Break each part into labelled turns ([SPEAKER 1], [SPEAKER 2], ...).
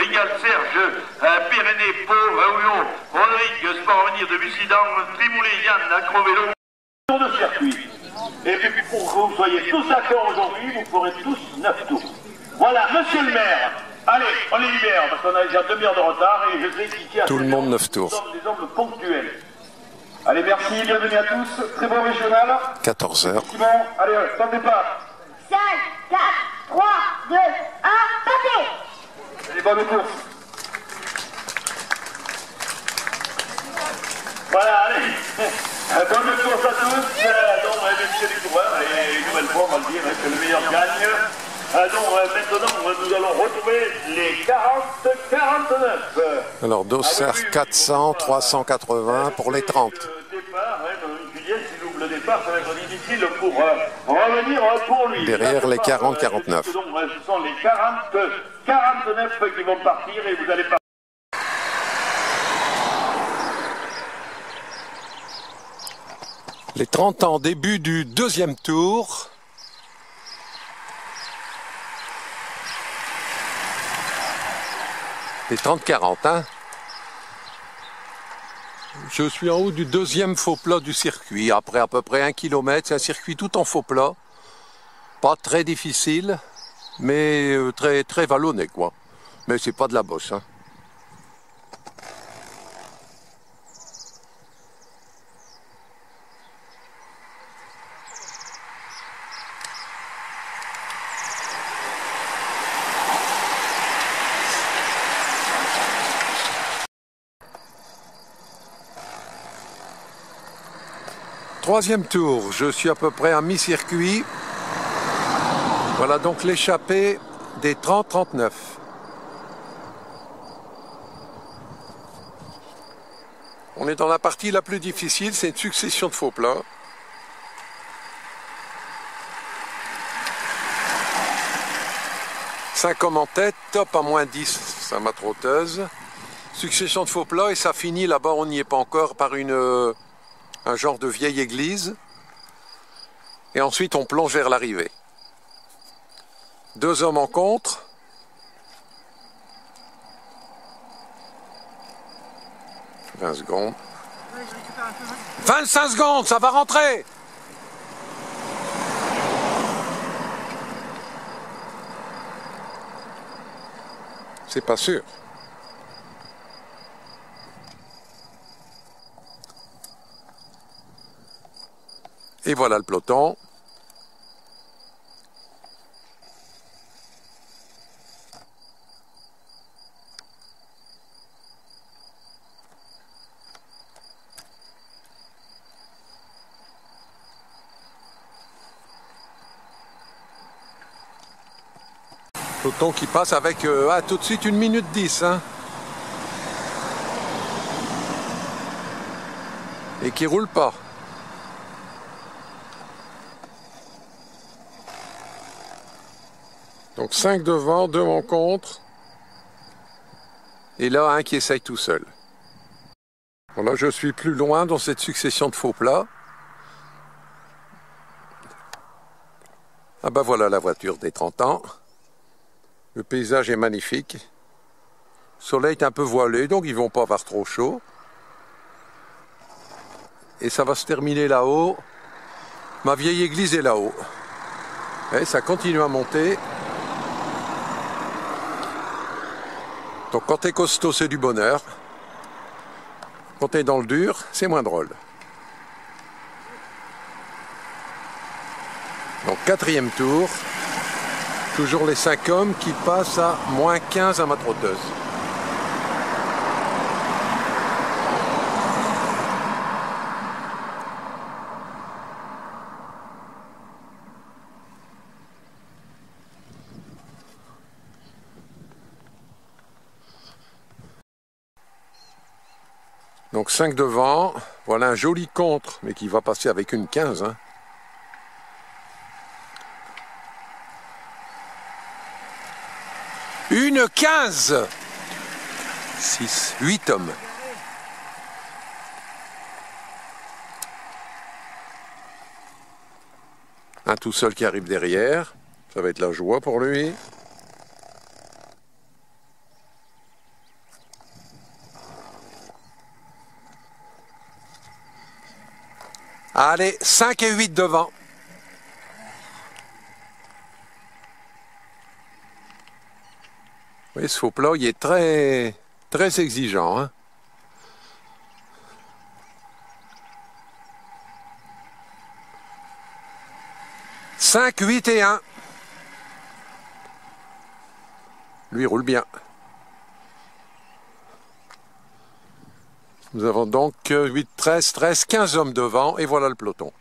[SPEAKER 1] Régal, Serge, Pyrénées, Pau, Raoulon, Rodrigue, Sport Avenir de Bussidan, Trimoulet, Yann, Acrovélo. Tour de circuit. Et puis pour que vous soyez tous d'accord aujourd'hui, vous ferez tous 9 tours. Voilà, monsieur le maire. Allez, on les libère, parce qu'on a déjà 2 heures de retard et je sais qui a
[SPEAKER 2] tout le monde 9 tours.
[SPEAKER 1] Des hommes ponctuels. Allez, merci, bienvenue à tous. Très bon régional.
[SPEAKER 2] 14 heures.
[SPEAKER 1] Bon, allez, temps de départ.
[SPEAKER 3] 5, 4, 3, 2, 1, partez!
[SPEAKER 1] Allez, bonne course. Voilà, allez. Bonne course à tous. Donc, messieurs les coureurs, et une nouvelle fois, on va le dire, que le meilleur gagne. Donc, maintenant, nous allons retrouver les 40-49.
[SPEAKER 2] Alors, Dossard 400, 380 pour les 30.
[SPEAKER 1] Départ, Julien, s'il ouvre le départ, ça va être difficile pour revenir pour lui.
[SPEAKER 2] Derrière les 40-49.
[SPEAKER 1] Donc, ce sont les 40-49 qui vont partir et vous allez partir.
[SPEAKER 2] Les 30 ans, début du deuxième tour. Les 30-40, hein. Je suis en haut du deuxième faux plat du circuit. Après à peu près 1 km, c'est un circuit tout en faux plat. Pas très difficile, mais très vallonné, quoi. Mais c'est pas de la bosse, hein. Troisième tour, je suis à peu près à mi-circuit. Voilà donc l'échappée des 30-39. On est dans la partie la plus difficile, c'est une succession de faux plats. Cinq hommes en tête, top à moins 10, ça m'a trotteuse. Succession de faux plats et ça finit là-bas, on n'y est pas encore, par un genre de vieille église, et ensuite on plonge vers l'arrivée. 2 hommes en contre. « 20 secondes. 25 secondes, ça va rentrer. C'est pas sûr. Et voilà le peloton. Peloton qui passe avec tout de suite 1 minute 10. Hein. Et qui roule pas. Donc 5 devant, 2 en contre. Et là, un qui essaye tout seul. Voilà, je suis plus loin dans cette succession de faux plats. Ah ben voilà la voiture des 30 ans. Le paysage est magnifique. Le soleil est un peu voilé, donc ils vont pas avoir trop chaud. Et ça va se terminer là-haut. Ma vieille église est là-haut. Et ça continue à monter. Donc quand t'es costaud, c'est du bonheur. Quand t'es dans le dur, c'est moins drôle. Donc 4e tour. Toujours les 5 hommes qui passent à moins 15 à ma trotteuse. Donc 5 devant, voilà un joli contre, mais qui va passer avec une 15. Hein. Une 15 6, 8 hommes. Un tout seul qui arrive derrière, ça va être la joie pour lui. Allez, 5 et 8 devant. Vous voyez, ce faux plat, il est très exigeant. Hein. « 5, 8 et 1. » Lui, il roule bien. Nous avons donc 8, 13, 13, 15 hommes devant, et voilà le peloton.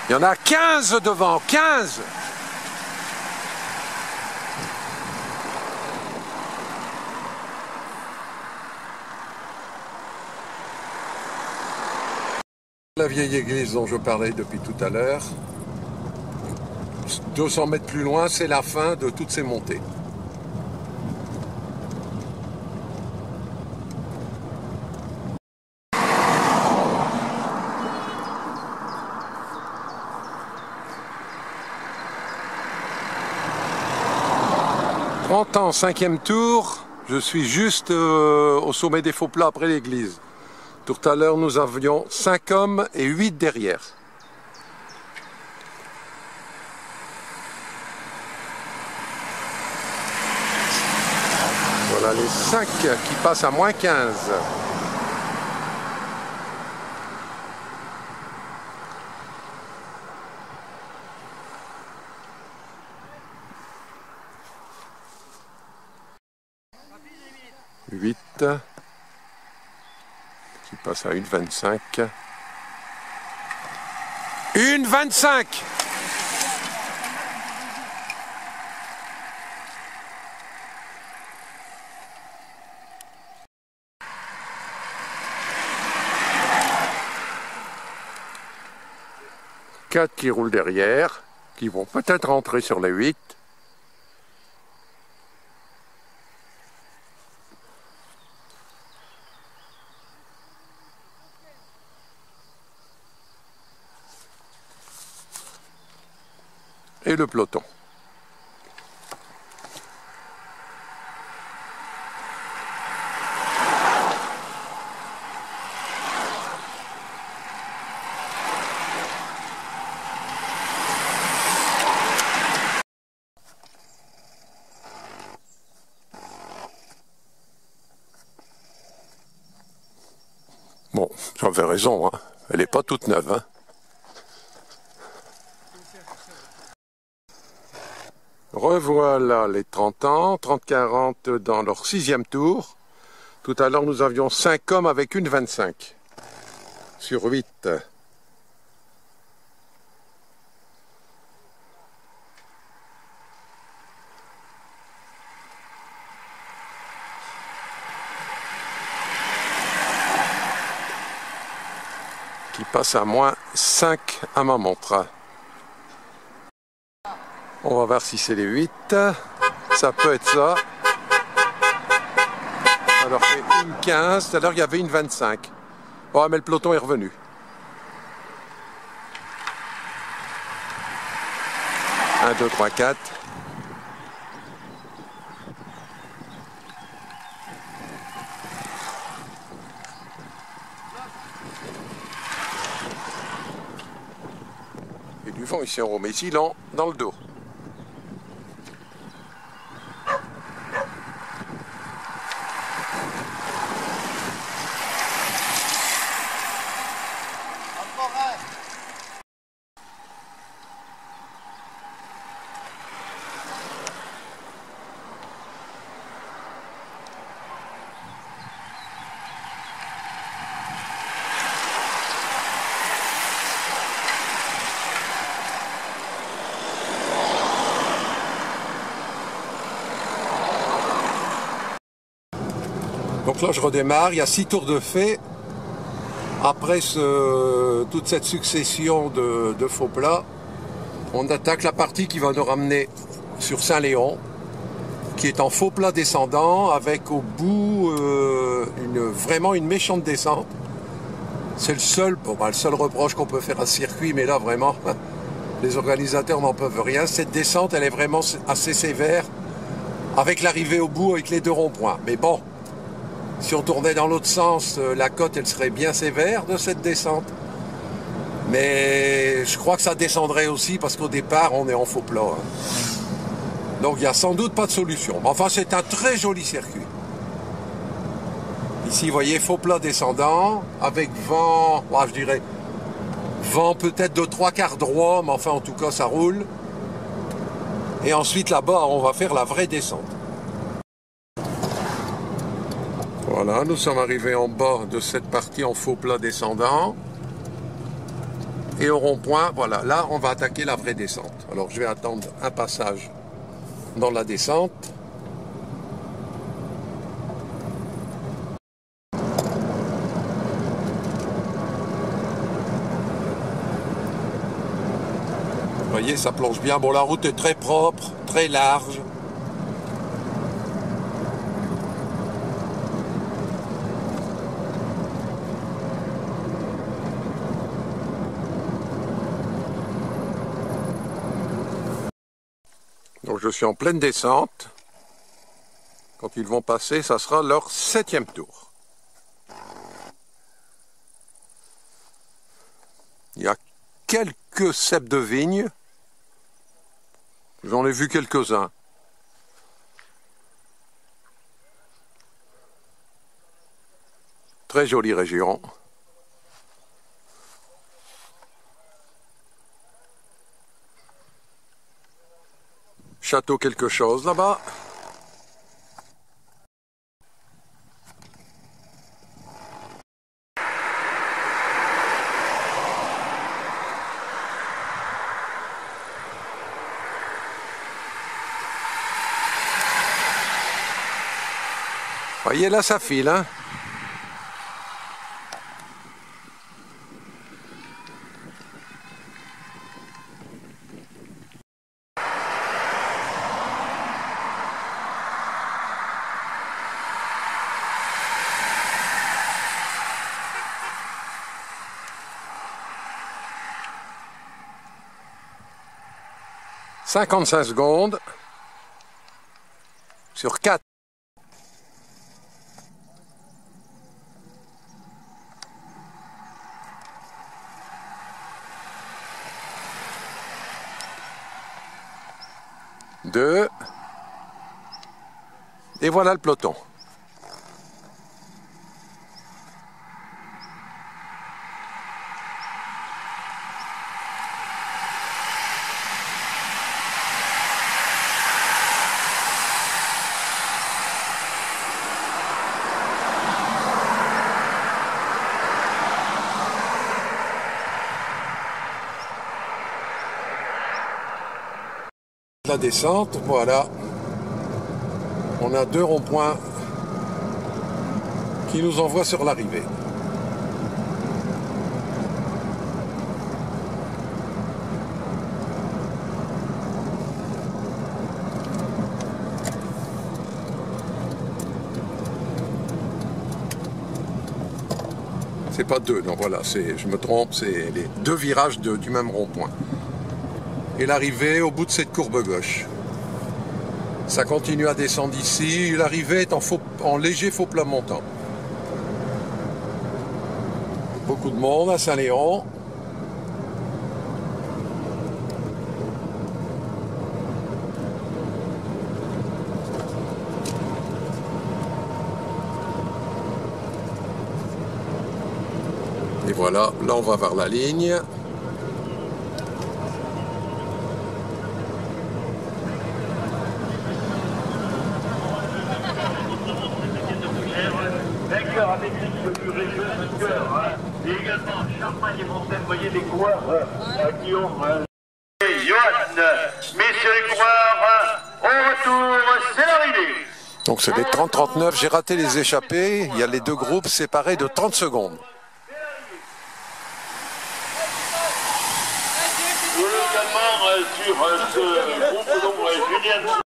[SPEAKER 2] Il y en a 15 devant, 15! La vieille église dont je parlais depuis tout à l'heure, 200 mètres plus loin, c'est la fin de toutes ces montées. En 5e tour, je suis juste au sommet des faux plats après l'église. Tout à l'heure, nous avions 5 hommes et 8 derrière. Voilà les 5 qui passent à moins 15. Qui passe à 1,25. 1,25. Quatre qui roulent derrière, qui vont peut-être rentrer sur les 8. Et le peloton. Bon, j'avais raison, hein. Elle n'est pas toute neuve. Hein. Revoilà les 30 ans, 30-40 dans leur 6e tour. Tout à l'heure, nous avions 5 hommes avec 1,25 sur 8. Qui passe à moins 5 à ma montre. On va voir si c'est les 8. Ça peut être ça. Ça leur fait 1,15. Tout à l'heure, il y avait 1,25. Oh, mais le peloton est revenu. Un, 2, 3, 4. Et du vent ici en haut, mais ici, dans le dos. Donc là, je redémarre. Il y a 6 tours de fait. Après toute cette succession de faux plats, on attaque la partie qui va nous ramener sur Saint-Léon. qui est en faux plat descendant avec au bout vraiment une méchante descente. C'est le seul reproche qu'on peut faire à ce circuit, mais là vraiment les organisateurs n'en peuvent rien. Cette descente, elle est vraiment assez sévère avec l'arrivée au bout avec les 2 ronds-points. Mais bon, si on tournait dans l'autre sens, la côte elle serait bien sévère de cette descente. Mais je crois que ça descendrait aussi parce qu'au départ on est en faux plat. Donc il n'y a sans doute pas de solution. Mais enfin c'est un très joli circuit. Ici vous voyez faux plat descendant avec vent, je dirais vent peut-être de 3/4 droit, mais enfin en tout cas ça roule. Et ensuite là-bas on va faire la vraie descente. Voilà, nous sommes arrivés en bas de cette partie en faux plat descendant. Et au rond-point, voilà, là on va attaquer la vraie descente. Alors je vais attendre un passage dans la descente. Vous voyez, ça plonge bien. Bon, la route est très propre, très large. Donc je suis en pleine descente. Quand ils vont passer, ça sera leur 7e tour. Il y a quelques ceps de vigne. J'en ai vu quelques-uns. Très jolie région. Château quelque chose là-bas. Voyez là ça file, hein. « 55 secondes sur 4. Deux. Et voilà le peloton. La descente, voilà. On a 2 ronds-points qui nous envoient sur l'arrivée. C'est pas 2, non voilà, je me trompe, c'est les 2 virages du même rond-point. Et l'arrivée au bout de cette courbe gauche. Ça continue à descendre ici. L'arrivée est en léger faux plat montant. Beaucoup de monde à Saint-Léon. Et voilà, là on va vers la ligne.
[SPEAKER 1] Avec les régions de cœur, et également Champagne et Montaigne, vous voyez les coureurs qui ont Johan, messieurs les coureurs, au retour, c'est l'arrivée.
[SPEAKER 2] Donc c'est des 30-39, j'ai raté les échappées, il y a les 2 groupes séparés de 30 secondes.
[SPEAKER 1] Également sur ce groupe, donc Julien